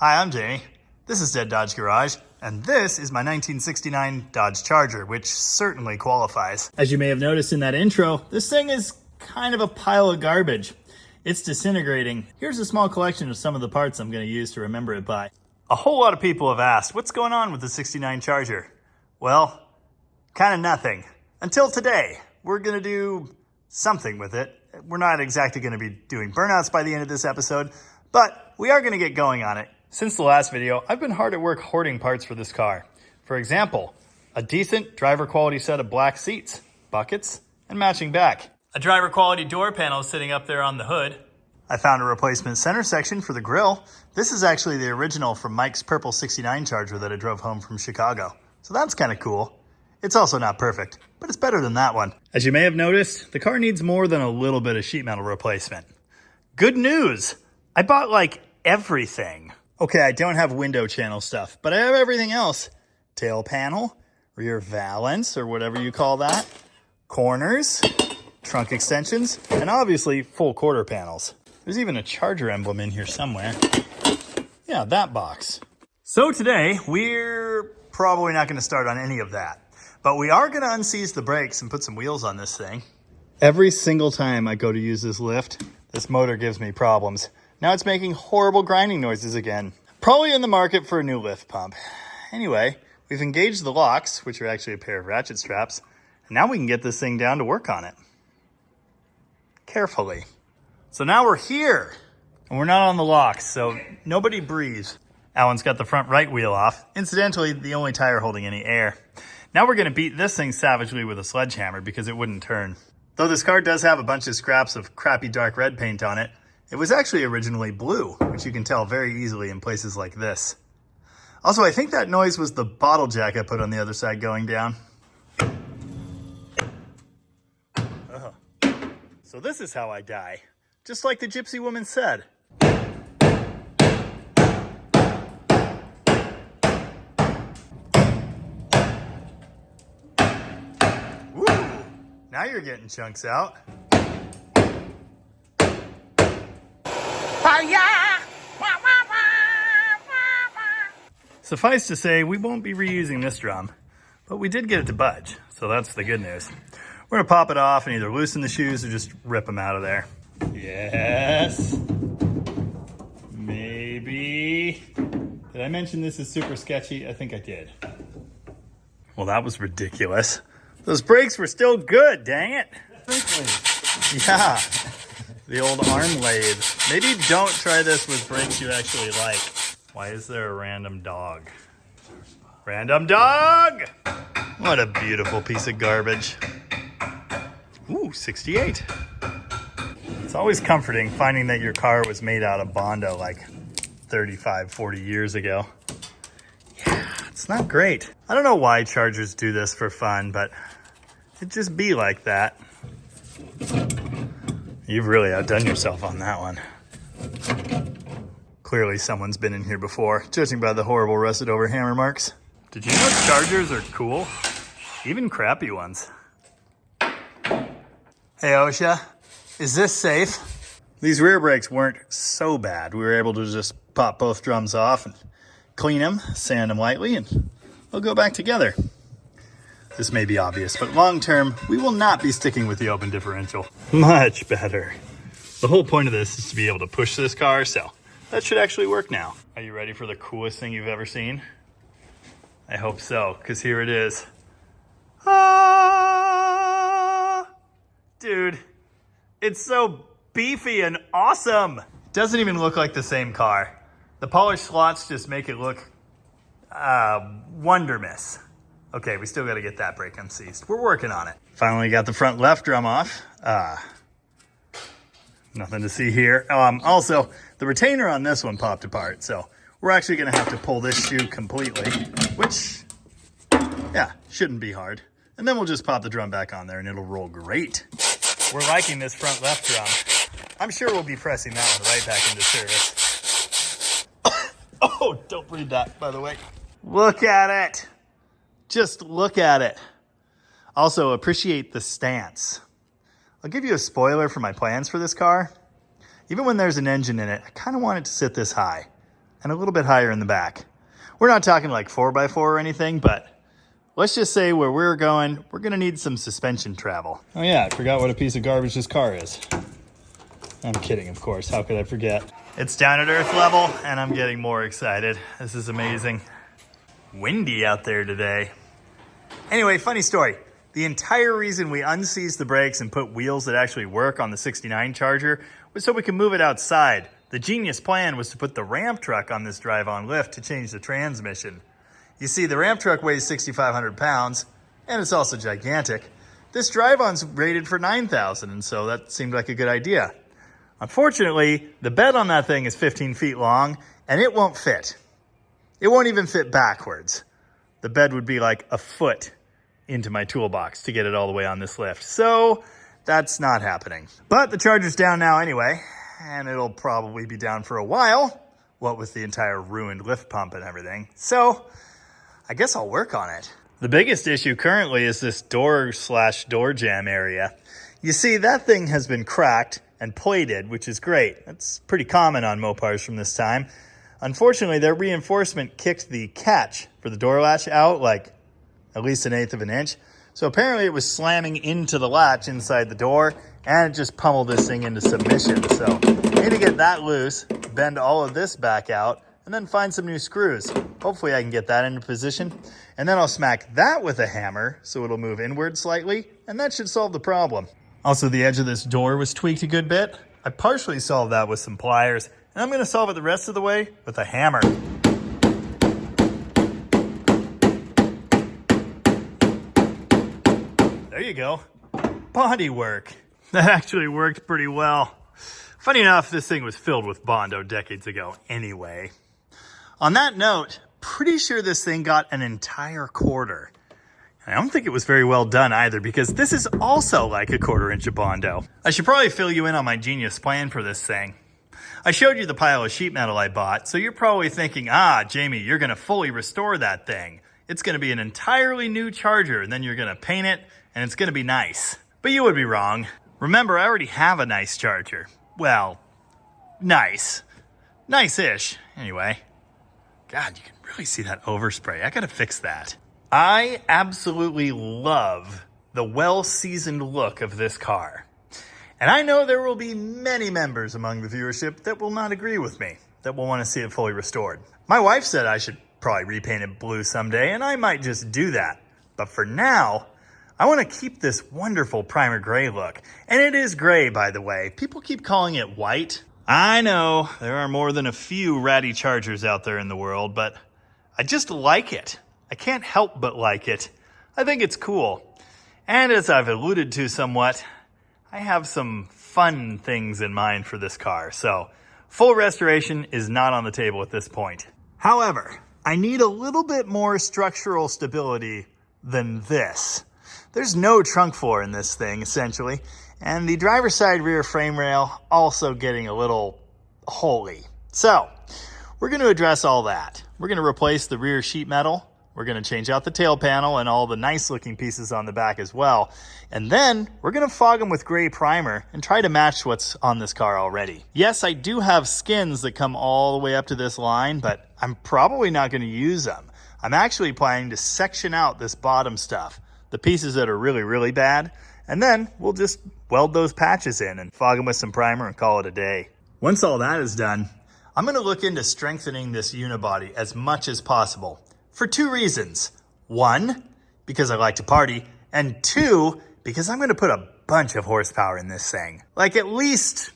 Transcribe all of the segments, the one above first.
Hi, I'm Jamie. This is Dead Dodge Garage, and this is my 1969 Dodge Charger, which certainly qualifies. As you may have noticed in that intro, this thing is kind of a pile of garbage. It's disintegrating. Here's a small collection of some of the parts I'm going to use to remember it by. A whole lot of people have asked, what's going on with the 69 Charger? Well, kind of nothing. Until today. We're going to do something with it. We're not exactly going to be doing burnouts by the end of this episode, but we are going to get going on it. Since the last video, I've been hard at work hoarding parts for this car. For example, a decent driver quality set of black seats, buckets, and matching back. A driver quality door panel sitting up there on the hood. I found a replacement center section for the grille. This is actually the original from Mike's purple 69 Charger that I drove home from Chicago. So that's kind of cool. It's also not perfect, but it's better than that one. As you may have noticed, the car needs more than a little bit of sheet metal replacement. Good news! I bought like everything. Okay, I don't have window channel stuff, but I have everything else. Tail panel, rear valance, or whatever you call that, corners, trunk extensions, and obviously full quarter panels. There's even a Charger emblem in here somewhere. Yeah, that box. So today, we're probably not gonna start on any of that, but we are gonna unseize the brakes and put some wheels on this thing. Every single time I go to use this lift, this motor gives me problems. Now it's making horrible grinding noises again. Probably in the market for a new lift pump. Anyway, we've engaged the locks, which are actually a pair of ratchet straps, and now we can get this thing down to work on it. Carefully. So now we're here, and we're not on the locks, so nobody breathe. Allan's got the front right wheel off, incidentally, the only tire holding any air. Now we're gonna beat this thing savagely with a sledgehammer because it wouldn't turn. Though this car does have a bunch of scraps of crappy dark red paint on it, it was actually originally blue, which you can tell very easily in places like this. Also, I think that noise was the bottle jack I put on the other side going down. So this is how I die, just like the gypsy woman said. Woo! Now you're getting chunks out. Suffice to say, we won't be reusing this drum, but we did get it to budge, so that's the good news. We're gonna pop it off and either loosen the shoes or just rip them out of there. Yes. Maybe. Did I mention this is super sketchy? I think I did. Well, that was ridiculous. Those brakes were still good, dang it. Yeah. The old arm lathe. Maybe don't try this with brakes you actually like. Why is there a random dog? Random dog! What a beautiful piece of garbage. Ooh, 68. It's always comforting finding that your car was made out of Bondo like 35, 40 years ago. Yeah, it's not great. I don't know why Chargers do this for fun, but it just be like that. You've really outdone yourself on that one. Clearly someone's been in here before, judging by the horrible rusted over hammer marks. Did you know Chargers are cool? Even crappy ones. Hey OSHA, is this safe? These rear brakes weren't so bad. We were able to just pop both drums off and clean them, sand them lightly, and they'll go back together. This may be obvious, but long term, we will not be sticking with the open differential. Much better. The whole point of this is to be able to push this car, so that should actually work now. Are you ready for the coolest thing you've ever seen? I hope so, because here it is. Ah! Dude, it's so beefy and awesome. Doesn't even look like the same car. The polished slots just make it look wondermiss. Okay, we still got to get that brake unseized. We're working on it. Finally got the front left drum off. Nothing to see here. Also, the retainer on this one popped apart, so we're actually going to have to pull this shoe completely, which, yeah, shouldn't be hard. And then we'll just pop the drum back on there and it'll roll great. We're liking this front left drum. I'm sure we'll be pressing that one right back into service. Oh, don't breathe that, by the way. Look at it. Just look at it. Also, appreciate the stance. I'll give you a spoiler for my plans for this car. Even when there's an engine in it, I kind of want it to sit this high. and a little bit higher in the back. We're not talking like 4x4 or anything, but let's just say where we're going, we're gonna need some suspension travel. Oh yeah, I forgot what a piece of garbage this car is. I'm kidding, of course, how could I forget? It's down at earth level, and I'm getting more excited. This is amazing. Windy out there today. Anyway, funny story. The entire reason we unseized the brakes and put wheels that actually work on the 69 Charger was so we can move it outside. The genius plan was to put the ramp truck on this drive-on lift to change the transmission. You see, the ramp truck weighs 6,500 pounds, and it's also gigantic. This drive-on's rated for 9,000, and so that seemed like a good idea. Unfortunately, the bed on that thing is 15 feet long, and it won't fit. It won't even fit backwards. The bed would be like a foot into my toolbox to get it all the way on this lift. So that's not happening. But the Charger's down now anyway, and it'll probably be down for a while, what with the entire ruined lift pump and everything. So I guess I'll work on it. The biggest issue currently is this door/door jamb area. You see, that thing has been cracked and plated, which is great. That's pretty common on Mopars from this time. Unfortunately, their reinforcement kicked the catch for the door latch out like at least 1/8 of an inch. So apparently it was slamming into the latch inside the door, and it just pummeled this thing into submission. So I need to get that loose, bend all of this back out, and then find some new screws. Hopefully I can get that into position. And then I'll smack that with a hammer so it'll move inward slightly, and that should solve the problem. Also, the edge of this door was tweaked a good bit. I partially solved that with some pliers, and I'm gonna solve it the rest of the way with a hammer. There you go. Body work. That actually worked pretty well. Funny enough, this thing was filled with Bondo decades ago anyway. On that note, pretty sure this thing got an entire quarter. I don't think it was very well done either, because this is also like a 1/4 inch of Bondo. I should probably fill you in on my genius plan for this thing. I showed you the pile of sheet metal I bought, so you're probably thinking, Jamie, you're gonna fully restore that thing. It's gonna be an entirely new Charger, and then you're gonna paint it, and it's gonna be nice. But you would be wrong. Remember, I already have a nice Charger. Well, nice. Nice-ish, anyway. God, you can really see that overspray. I gotta fix that. I absolutely love the well-seasoned look of this car. And I know there will be many members among the viewership that will not agree with me, that will want to see it fully restored. My wife said I should probably repaint it blue someday, and I might just do that. But for now, I want to keep this wonderful primer gray look. And it is gray, by the way. People keep calling it white. I know there are more than a few ratty Chargers out there in the world, but I just like it. I can't help but like it. I think it's cool. And as I've alluded to somewhat, I have some fun things in mind for this car. So full restoration is not on the table at this point. However, I need a little bit more structural stability than this. There's no trunk floor in this thing, essentially, and the driver's side rear frame rail also getting a little holy. So we're going to address all that. We're going to replace the rear sheet metal. We're going to change out the tail panel and all the nice looking pieces on the back as well. And then we're going to fog them with gray primer and try to match what's on this car already. Yes, I do have skins that come all the way up to this line, but I'm probably not going to use them. I'm actually planning to section out this bottom stuff, the pieces that are really, really bad, and then we'll just weld those patches in and fog them with some primer and call it a day. Once all that is done, I'm going to look into strengthening this unibody as much as possible. For 2 reasons. 1, because I like to party, and 2, because I'm going to put a bunch of horsepower in this thing. Like at least,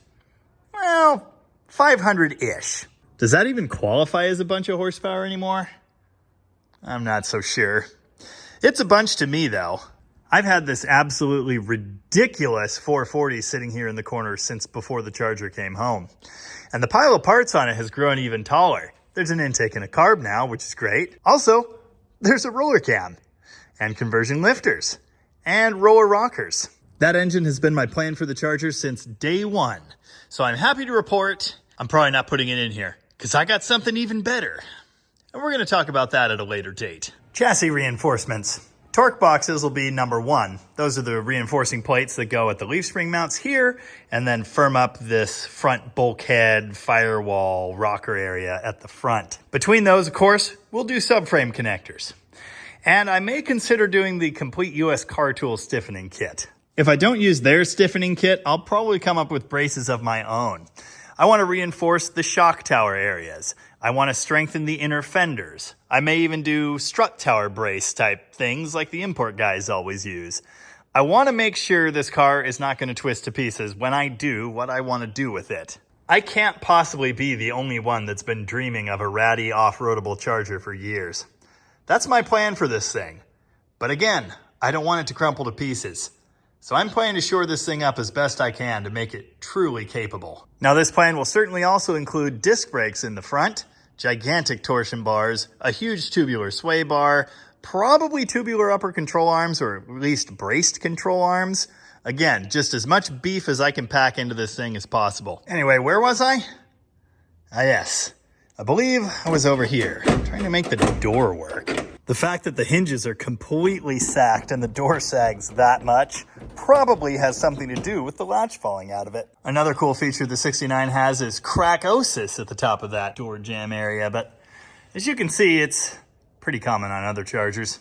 well, 500-ish. Does that even qualify as a bunch of horsepower anymore? I'm not so sure. It's a bunch to me, though. I've had this absolutely ridiculous 440 sitting here in the corner since before the Charger came home. And the pile of parts on it has grown even taller. There's an intake and a carb now, which is great. Also, there's a roller cam and conversion lifters and roller rockers. That engine has been my plan for the Charger since day 1. So I'm happy to report I'm probably not putting it in here because I got something even better. And we're going to talk about that at a later date. Chassis reinforcements. Torque boxes will be number 1. Those are the reinforcing plates that go at the leaf spring mounts here and then firm up this front bulkhead, firewall, rocker area at the front. Between those, of course, we'll do subframe connectors. And I may consider doing the complete US Car Tool stiffening kit. If I don't use their stiffening kit, I'll probably come up with braces of my own. I want to reinforce the shock tower areas. I want to strengthen the inner fenders. I may even do strut tower brace type things like the import guys always use. I want to make sure this car is not going to twist to pieces when I do what I want to do with it. I can't possibly be the only one that's been dreaming of a ratty off-roadable Charger for years. That's my plan for this thing. But again, I don't want it to crumple to pieces. So I'm planning to shore this thing up as best I can to make it truly capable. Now this plan will certainly also include disc brakes in the front, gigantic torsion bars, a huge tubular sway bar, probably tubular upper control arms or at least braced control arms. Again, just as much beef as I can pack into this thing as possible. Anyway, where was I? Yes, I believe I was over here, trying to make the door work. The fact that the hinges are completely sacked and the door sags that much probably has something to do with the latch falling out of it. Another cool feature the 69 has is crackosis at the top of that door jamb area, but as you can see, it's pretty common on other Chargers.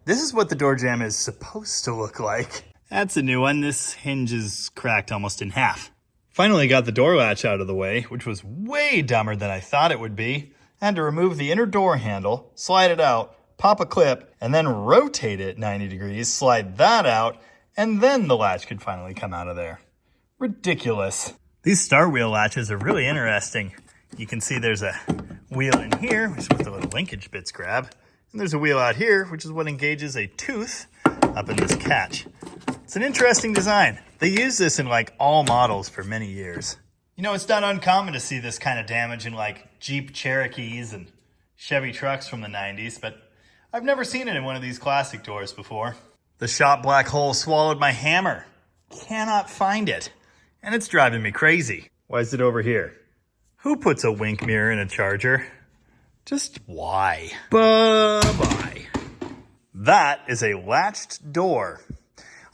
This is what the door jamb is supposed to look like. That's a new one. This hinge is cracked almost in half. Finally got the door latch out of the way, which was way dumber than I thought it would be. I had to remove the inner door handle, slide it out, pop a clip, and then rotate it 90 degrees, slide that out, and then the latch could finally come out of there. Ridiculous. These star wheel latches are really interesting. You can see there's a wheel in here, which is what the little linkage bits grab, and there's a wheel out here, which is what engages a tooth up in this catch. It's an interesting design. They use this in like all models for many years. You know, it's not uncommon to see this kind of damage in like Jeep Cherokees and Chevy trucks from the 90s, but I've never seen it in one of these classic doors before. The shop black hole swallowed my hammer. Cannot find it. And it's driving me crazy. Why is it over here? Who puts a wink mirror in a Charger? Just why? Bye-bye. That is a latched door.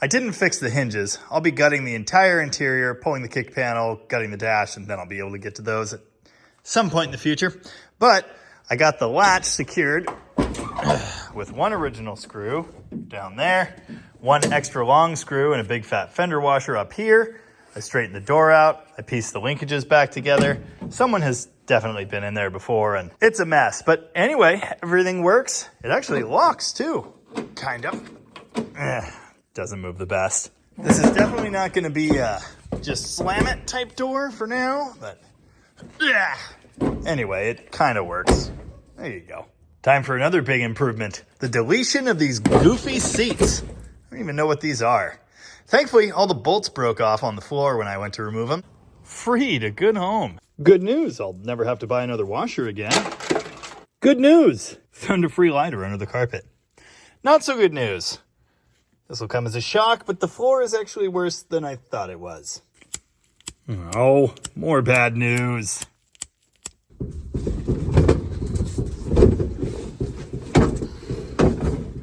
I didn't fix the hinges. I'll be gutting the entire interior, pulling the kick panel, gutting the dash, and then I'll be able to get to those at some point in the future. But I got the latch secured with one original screw down there, one extra long screw and a big fat fender washer up here. I straightened the door out. I pieced the linkages back together. Someone has definitely been in there before and it's a mess. But anyway, everything works. It actually locks too, kind of. Doesn't move the best. This is definitely not going to be a just slam it type door for now, but anyway, it kind of works. There you go. Time for another big improvement. The deletion of these goofy seats. I don't even know what these are. Thankfully, all the bolts broke off on the floor when I went to remove them. Free to good home. Good news, I'll never have to buy another washer again. Good news, found a free lighter under the carpet. Not so good news. This will come as a shock, but the floor is actually worse than I thought it was. Oh, more bad news.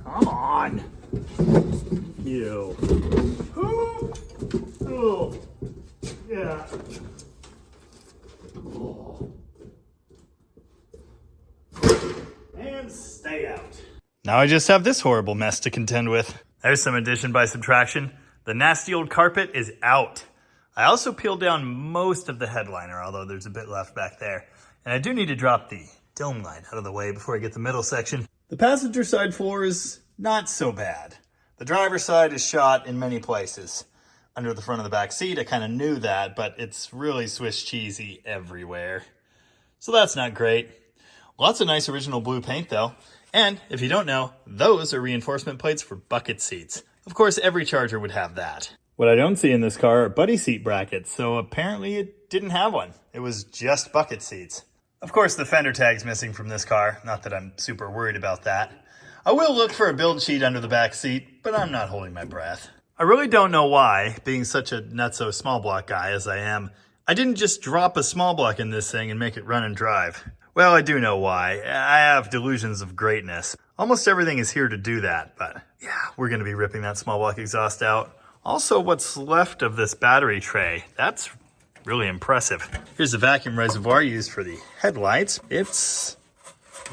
Come on. You. Oh. Yeah. Oh. And stay out. Now I just have this horrible mess to contend with. There's some addition by subtraction. The nasty old carpet is out. I also peeled down most of the headliner, although there's a bit left back there. And I do need to drop the dome line out of the way before I get the middle section. The passenger side floor is not so bad. The driver's side is shot in many places. Under the front of the back seat, I kind of knew that, but it's really Swiss cheesy everywhere. So that's not great. Lots of nice original blue paint though. And if you don't know, those are reinforcement plates for bucket seats. Of course, every Charger would have that. What I don't see in this car are buddy seat brackets, so apparently it didn't have one. It was just bucket seats. Of course, the fender tag's missing from this car. Not that I'm super worried about that. I will look for a build sheet under the back seat, but I'm not holding my breath. I really don't know why, being such a nutso small block guy as I am, I didn't just drop a small block in this thing and make it run and drive. Well, I do know why. I have delusions of greatness. Almost everything is here to do that, but Yeah, we're gonna be ripping that small block exhaust out. Also, what's left of this battery tray, that's really impressive. Here's the vacuum reservoir used for the headlights. It's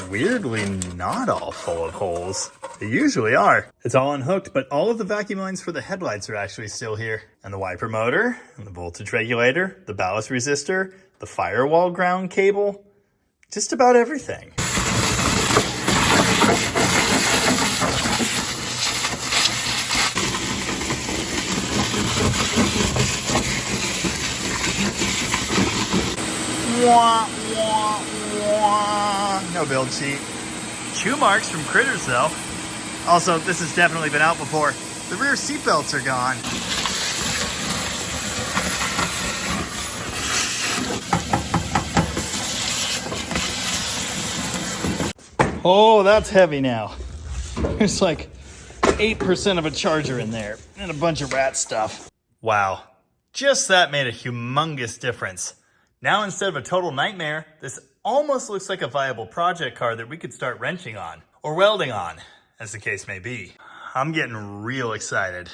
weirdly not all full of holes. They usually are. It's all unhooked, but all of the vacuum lines for the headlights are actually still here. And the wiper motor, and the voltage regulator, the ballast resistor, the firewall ground cable, just about everything. Wah, wah, wah. No build sheet. Chew marks from critters though. Also, this has definitely been out before. The rear seat belts are gone. Oh, that's heavy now. There's like 8% of a charger in there and a bunch of rat stuff. Wow, just that made a humongous difference. Now instead of a total nightmare, this almost looks like a viable project car that we could start wrenching on, or welding on, as the case may be. I'm getting real excited.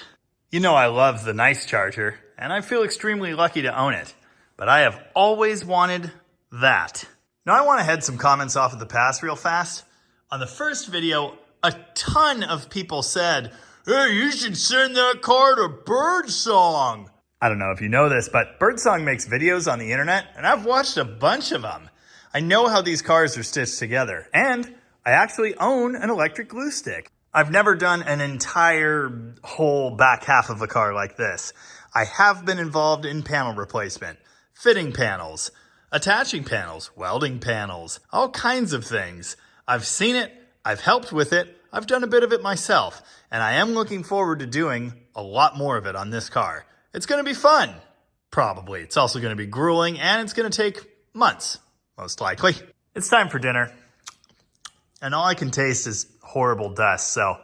You know I love the nice charger, and I feel extremely lucky to own it, but I have always wanted that. Now I want to head some comments off of the past real fast. On the first video, a ton of people said, "Hey, you should send that car to Birdsong." I don't know if you know this, but Birdsong makes videos on the internet, and I've watched a bunch of them. I know how these cars are stitched together, and I actually own an electric glue stick. I've never done an entire whole back half of a car like this. I have been involved in panel replacement, fitting panels, attaching panels, welding panels, all kinds of things. I've seen it, I've helped with it, I've done a bit of it myself, and I am looking forward to doing a lot more of it on this car. It's gonna be fun, probably. It's also gonna be grueling, and it's gonna take months, most likely. It's time for dinner, and all I can taste is horrible dust, so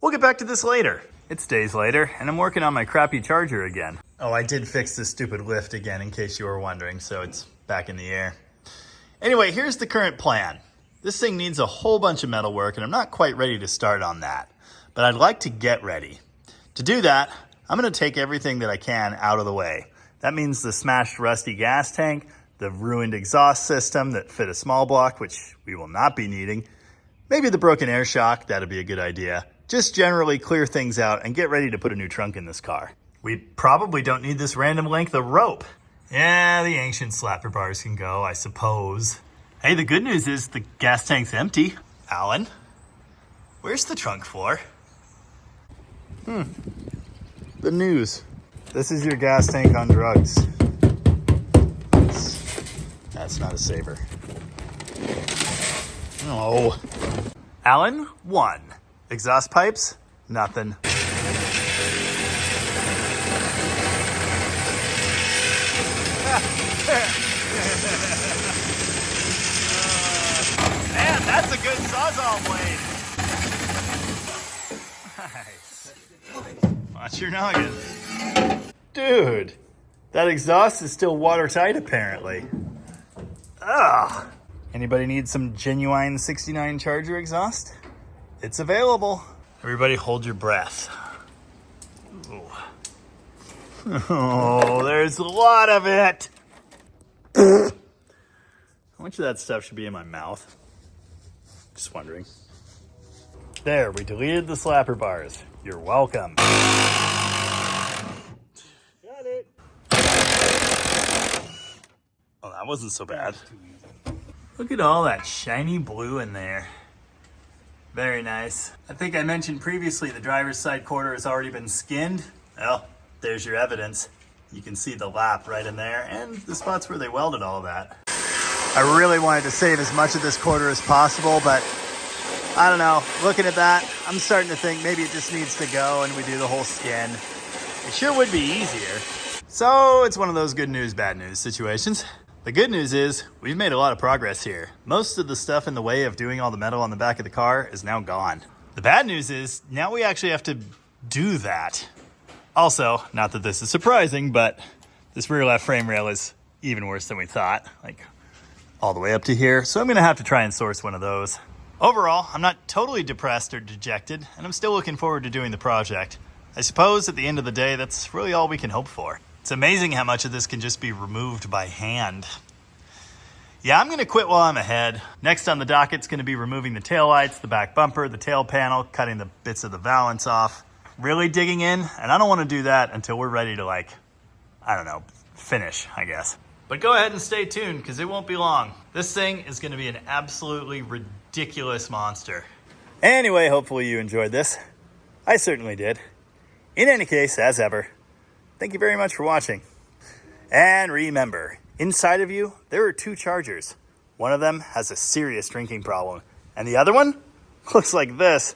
we'll get back to this later. It's days later, and I'm working on my crappy charger again. Oh, I did fix this stupid lift again, in case you were wondering, so it's back in the air. Anyway, here's the current plan. This thing needs a whole bunch of metal work, and I'm not quite ready to start on that, but I'd like to get ready. To do that, I'm gonna take everything that I can out of the way. That means the smashed rusty gas tank, the ruined exhaust system that fit a small block, which we will not be needing, maybe the broken air shock, that'd be a good idea. Just generally clear things out and get ready to put a new trunk in this car. We probably don't need this random length of rope. Yeah, the ancient slapper bars can go, I suppose. Hey, the good news is the gas tank's empty. Alan, where's the trunk floor? The news. This is your gas tank on drugs. That's not a saver. No. Alan, 1. Exhaust pipes, nothing. Man, that's a good Sawzall blade. Nice. Watch your noggin. Dude, that exhaust is still watertight apparently. Ugh. Anybody need some genuine 69 Charger exhaust? It's available. Everybody hold your breath. Ooh. Oh, there's a lot of it. How much of that stuff should be in my mouth? Just wondering. There, we deleted the slapper bars. You're welcome. Got it. Oh, that wasn't so bad. Look at all that shiny blue in there. Very nice. I think I mentioned previously the driver's side quarter has already been skinned. Well, there's your evidence. You can see the lap right in there and the spots where they welded all that. I really wanted to save as much of this quarter as possible, but I don't know. Looking at that, I'm starting to think maybe it just needs to go and we do the whole skin. It sure would be easier. So it's one of those good news, bad news situations. The good news is we've made a lot of progress here. Most of the stuff in the way of doing all the metal on the back of the car is now gone. The bad news is now we actually have to do that. Also, not that this is surprising, but this rear left frame rail is even worse than we thought, like all the way up to here. So I'm gonna have to try and source one of those. Overall, I'm not totally depressed or dejected, and I'm still looking forward to doing the project. I suppose at the end of the day, that's really all we can hope for. It's amazing how much of this can just be removed by hand. Yeah, I'm gonna quit while I'm ahead. Next on the docket is gonna be removing the taillights, the back bumper, the tail panel, cutting the bits of the valance off. Really digging in, and I don't wanna do that until we're ready to finish, I guess. But go ahead and stay tuned, because it won't be long. This thing is gonna be an absolutely ridiculous monster. Anyway, hopefully you enjoyed this. I certainly did. In any case, as ever, thank you very much for watching. And remember, inside of you, there are 2 chargers. One of them has a serious drinking problem, and the other one looks like this.